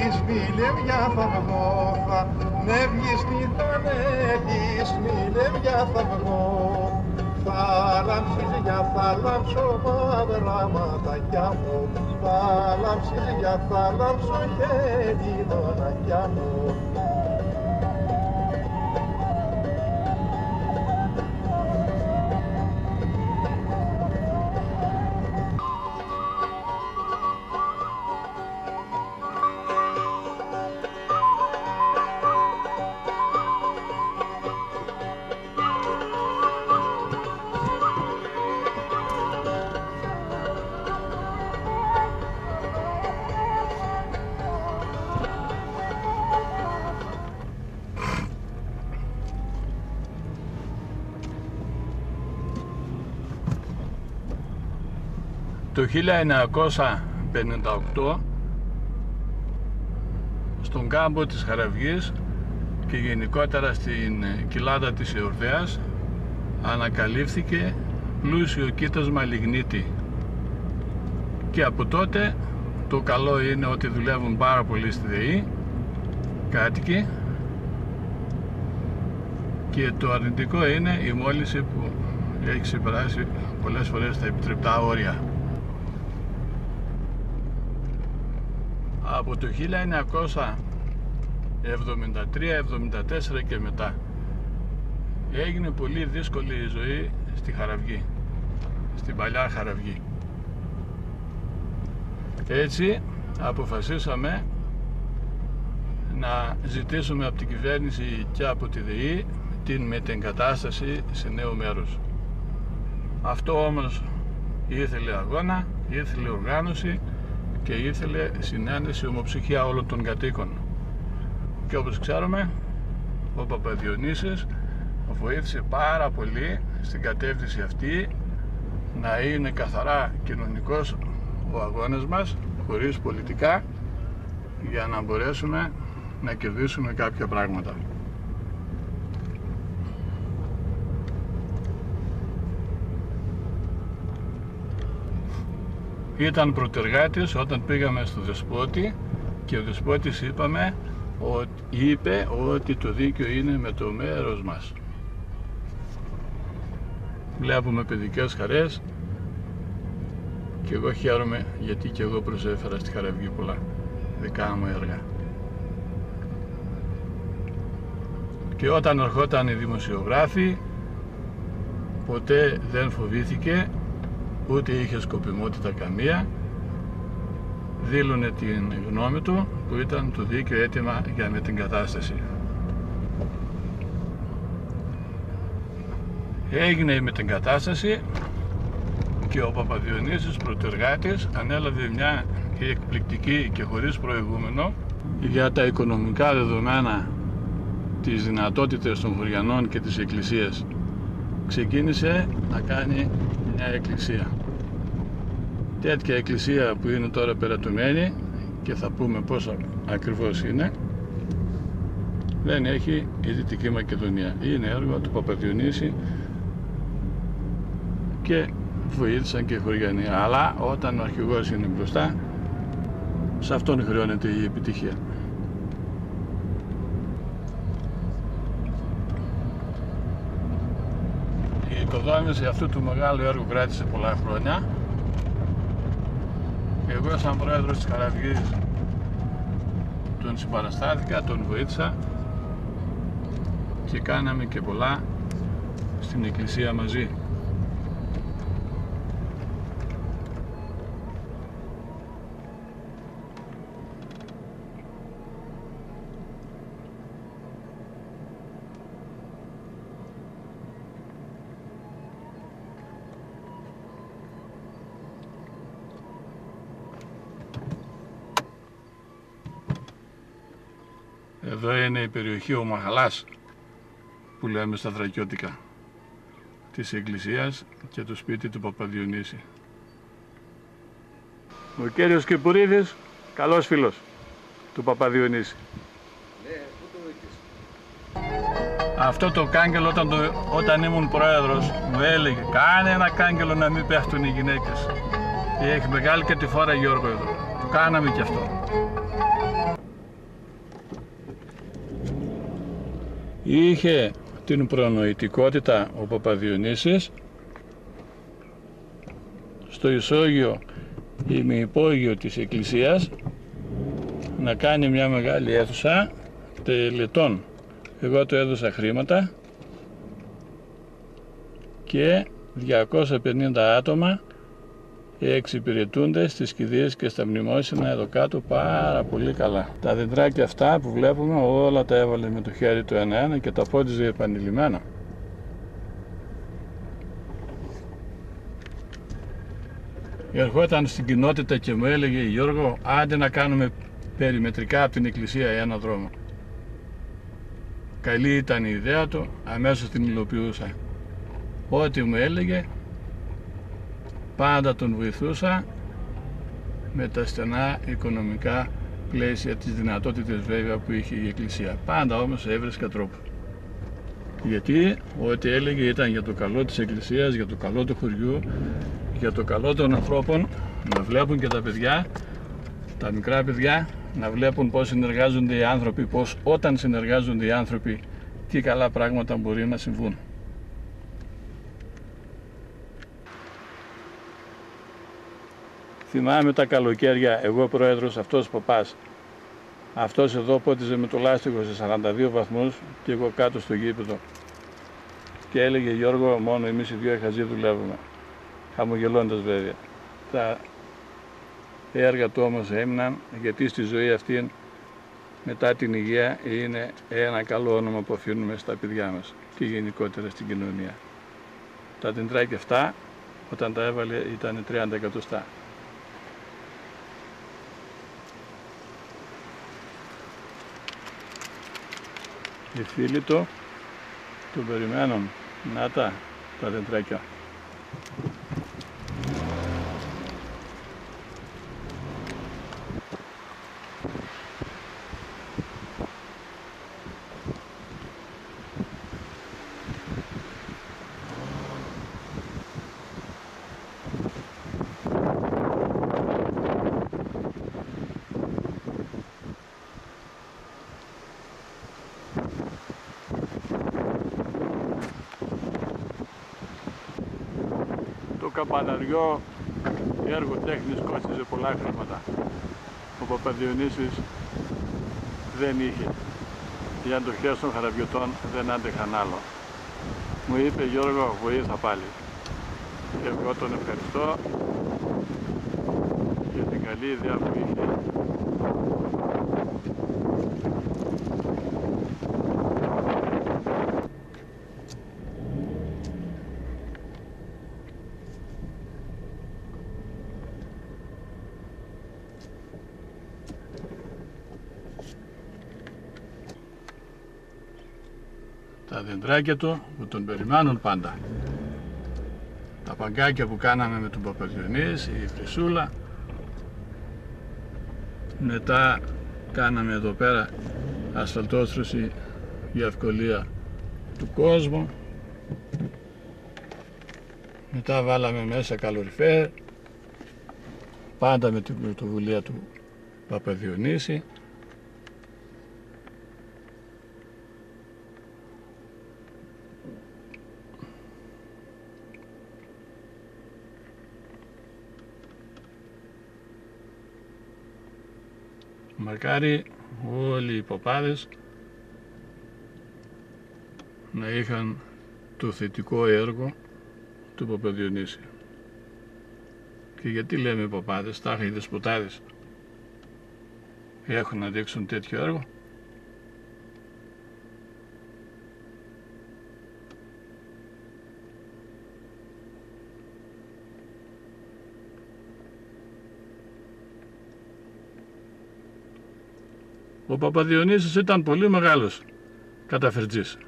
ανέβεις φίλε μια θα βγω, θα ανέβεις τι θα ανέβεις φίλε μια θα βγω. Θα λάμψεις για θα λάμψω μαύρα ματάκια μου, θα λάμψεις για θα λάμψω χελιδονάκια μου. Το 1958 στον κάμπο της Χαραυγής και γενικότερα στην κοιλάδα της Εορδαίας ανακαλύφθηκε πλούσιο κοίτασμα λιγνίτη, και από τότε το καλό είναι ότι δουλεύουν πάρα πολύ στη ΔΕΗ κάτοικοι, και το αρνητικό είναι η μόλυνση που έχει ξεπεράσει πολλές φορές τα επιτρεπτά όρια. Από το 1973-74 και μετά έγινε πολύ δύσκολη η ζωή στη Χαραυγή, στην παλιά Χαραυγή. Έτσι αποφασίσαμε να ζητήσουμε από την κυβέρνηση και από τη ΔΕΗ την μετεγκατάσταση σε νέο μέρος. Αυτό όμως ήθελε αγώνα, ήθελε οργάνωση και ήθελε συνένεση, ομοψυχία όλων των κατοίκων. Και όπως ξέρουμε, ο Παπαδιονύσης βοήθησε πάρα πολύ στην κατεύθυνση αυτή, να είναι καθαρά κοινωνικός ο αγώνας μας, χωρίς πολιτικά, για να μπορέσουμε να κερδίσουμε κάποια πράγματα. Ήταν πρωτεργάτης όταν πήγαμε στο Δεσπότη, και ο Δεσπότης είπε ότι το δίκαιο είναι με το μέρος μας. Βλέπουμε παιδικές χαρές και εγώ χαίρομαι, γιατί και εγώ προσέφερα στη Χαραυγή πολλά δικά μου έργα. Και όταν ερχόταν οι δημοσιογράφοι, ποτέ δεν φοβήθηκε, ούτε είχε σκοπιμότητα καμία, δήλωνε την γνώμη του, που ήταν το δίκαιο αίτημα για μετεγκατάσταση. Έγινε η μετεγκατάσταση και ο Παπαδιονύσης πρωτεργάτης ανέλαβε μια εκπληκτική και χωρίς προηγούμενο, για τα οικονομικά δεδομένα, τις δυνατότητες των χωριανών και της εκκλησίας. Ξεκίνησε να κάνει μια εκκλησία. Τέτοια εκκλησία που είναι τώρα περατωμένη, και θα πούμε πόσο ακριβώς είναι, δεν έχει η Δυτική Μακεδονία. Είναι έργο του Παπαδιονύση και βοήθησαν και οι χωριανοί. Αλλά όταν ο αρχηγός είναι μπροστά, σε αυτόν χρεώνεται η επιτυχία. Η οικοδόμηση αυτού του μεγάλου έργου κράτησε πολλά χρόνια. Εγώ σαν πρόεδρος της Χαραυγής τον συμπαραστάθηκα, τον βοήθησα και κάναμε και πολλά στην εκκλησία μαζί. Εδώ είναι η περιοχή ο Μαχαλάς, που λέμε στα Θρακιώτικα, της εκκλησίας και το σπίτι του Παπαδιονύση. Ο κύριος Κυπουρίδης, καλός φίλος του Παπαδιονύση. Ναι, πού το βρήκες? Αυτό το κάγκελο όταν ήμουν πρόεδρος μου έλεγε, κάνε ένα κάγκελο να μην πέφτουν οι γυναίκες. Και έχει μεγάλη και τη φόρα, Γιώργο, εδώ. Το κάναμε και αυτό. είχε την προνοητικότητα ο Παπαδιονύσης στο ισόγειο ημιυπόγειο της Εκκλησίας να κάνει μια μεγάλη αίθουσα τελετών. Εγώ του έδωσα χρήματα και 250 άτομα εξυπηρετούνται στις κηδείες και στα μνημόσυνα εδώ κάτω πάρα πολύ καλά. Τα δεντράκια αυτά που βλέπουμε όλα τα έβαλε με το χέρι του ένα-ένα και τα πόντιζε επανειλημμένα. Ερχόταν στην κοινότητα και μου έλεγε: Γιώργο, άντε να κάνουμε περιμετρικά από την εκκλησία ένα δρόμο. Καλή ήταν η ιδέα του, αμέσως την υλοποιούσα. Ό,τι μου έλεγε πάντα τον βοηθούσα με τα στενά οικονομικά πλαίσια, τις δυνατότητες βέβαια που είχε η εκκλησία. Πάντα όμως έβρισκα τρόπο. Γιατί ό,τι έλεγε ήταν για το καλό της εκκλησίας, για το καλό του χωριού, για το καλό των ανθρώπων, να βλέπουν και τα παιδιά, τα μικρά παιδιά, να βλέπουν πώς συνεργάζονται οι άνθρωποι, πώς όταν συνεργάζονται οι άνθρωποι, τι καλά πράγματα μπορεί να συμβούν. Θυμάμαι τα καλοκαίρια, εγώ πρόεδρος, αυτός παπάς. Αυτός εδώ πότιζε με το λάστιχο σε 42 βαθμούς και εγώ κάτω στο γήπεδο. Και έλεγε: Γιώργο, μόνο εμείς οι δύο χαζοί δουλεύουμε. Χαμογελώντας βέβαια. Τα έργα του όμως έμειναν, γιατί στη ζωή αυτή μετά την υγεία είναι ένα καλό όνομα που αφήνουμε στα παιδιά μας και γενικότερα στην κοινωνία. Τα δεντράκια αυτά όταν τα έβαλε ήταν 30 εκατοστά. Οι φίλοι του τον περιμένουν. Να τα δεντράκια. Το καμπαναριό έργο τέχνης κόστιζε πολλά χρήματα. Ο Παπαδιονύσης δεν είχε. Οι αντοχές των χαραβιωτών δεν άντεχαν άλλο. Μου είπε: Γιώργο, βοήθα πάλι. Και εγώ τον ευχαριστώ για την καλή ιδέα που είχε. Τα δεντράκια του που τον περιμένουν πάντα. Τα παγκάκια που κάναμε με τον Παπαδιονύση, η φρυσούλα. Μετά κάναμε εδώ πέρα ασφαλτόστρωση για ευκολία του κόσμου. Μετά βάλαμε μέσα καλοριφέρ, πάντα με την πρωτοβουλία του Παπαδιονύση. Μακάρι όλοι οι παπάδες να είχαν το θετικό έργο του Παπαδιονύση. Και γιατί λέμε παπάδες, τάχα οι δεσποτάδες έχουν να δείξουν τέτοιο έργο. Ο Παπαδιονύσης ήταν πολύ μεγάλος καταφερτζής.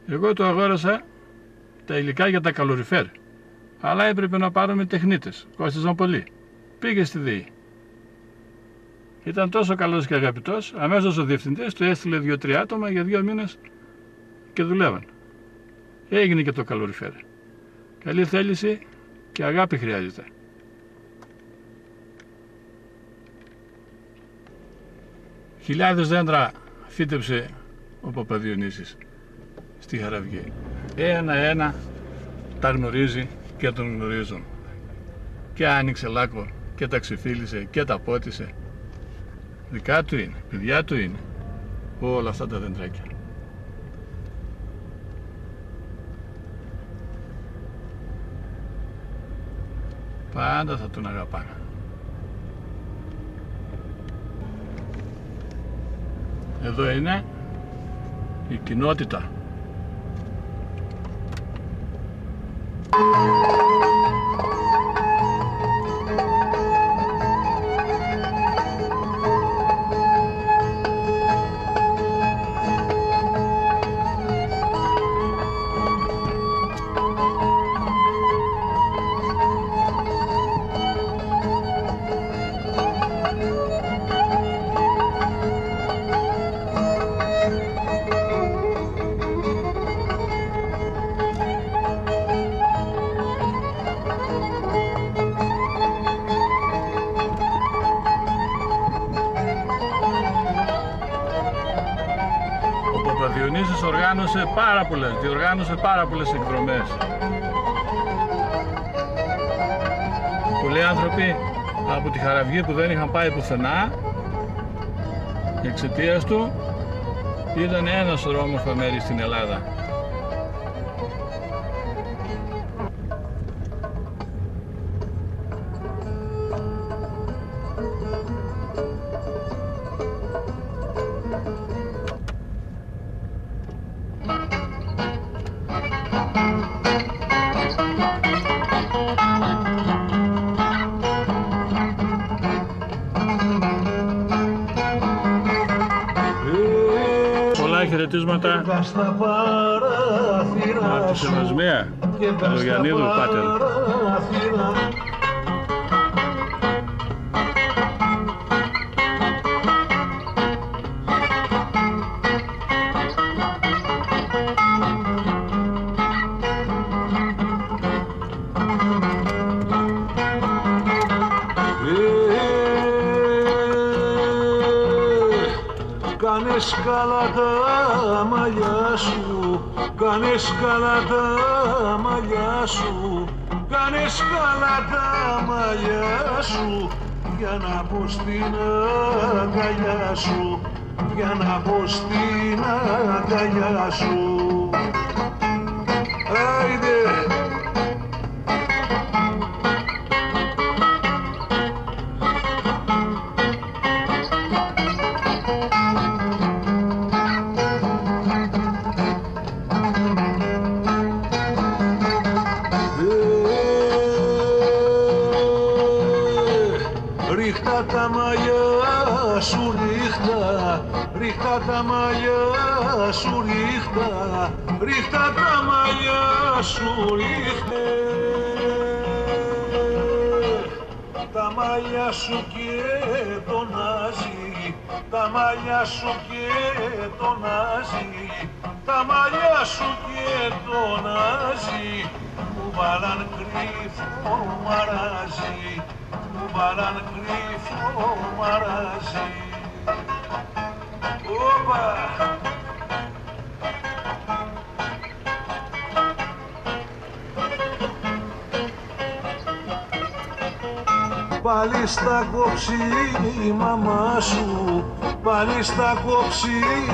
Εγώ του αγόρασα τα υλικά για τα καλοριφέρ, αλλά έπρεπε να πάρουμε τεχνίτες, κόστιζαν πολύ. Πήγε στη ΔΕΗ. Ήταν τόσο καλός και αγαπητός, αμέσως ο διευθυντής του έστειλε 2-3 άτομα για 2 μήνες και δουλεύαν. Έγινε και το καλοριφέρ. Καλή θέληση και αγάπη χρειάζεται. Χιλιάδες δέντρα φύτεψε ο Παπαδιονύσης στη Χαραυγή. Ένα-ένα τα γνωρίζει και τον γνωρίζουν. Και άνοιξε λάκκο και τα ξεφύλισε και τα πότισε. Δικά του είναι, παιδιά του είναι, όλα αυτά τα δεντράκια. Πάντα θα τον αγαπάνε. Εδώ είναι η κοινότητα. Ο Παπαδιονύσης διοργάνωσε πάρα πολλές εκδρομές. Πολλοί άνθρωποι από τη Χαραυγή που δεν είχαν πάει πουθενά, εξαιτίας του, ήταν ένα σωρό όμορφα μέρη στην Ελλάδα. Χαιρετίσματα από τη Σεβασμία Καλογιαννίδου Πάτερ. Κάνες καλά τα μαλλιά σου, κάνες καλά τα μαλλιά σου, κάνες καλά τα μαλλιά σου, για να πω στην αγκαλιά σου, για να πω στην αγκαλιά σου. Άιντε! Ρίχτα τα μαλλιά σου ρίχτα, ρίχτα τα μαλλιά σου ρίχτα, ρίχτα τα μαλλιά σου ρίχτα. Τα μαλλιά σου και τον Άζη, τα μαλλιά σου και τον Άζη, τα μαλλιά σου και τον Άζη, μου βάλαν κρύφο μαράζι, μου βάλαν κρύφο μαράζι. Όπα! Πάλι στα κόψει η μαμά σου, πάλι στα κόψει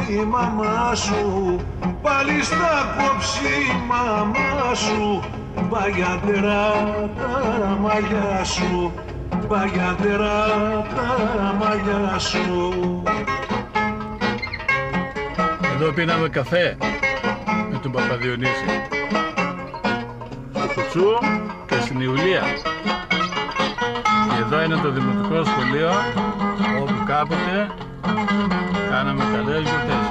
η μαμά σου, πάλι στα κόψει η μαμά σου, παγιαντερά τα μαλλιά σου, παγιαντερά τα μαλλιά σου. Εδώ πίναμε καφέ με τον Παπαδιονύση, στο Κουτσού και στην Ιουλία. Και εδώ είναι το Δημοτικό Σχολείο, όπου κάποτε κάναμε καλές γιορτές.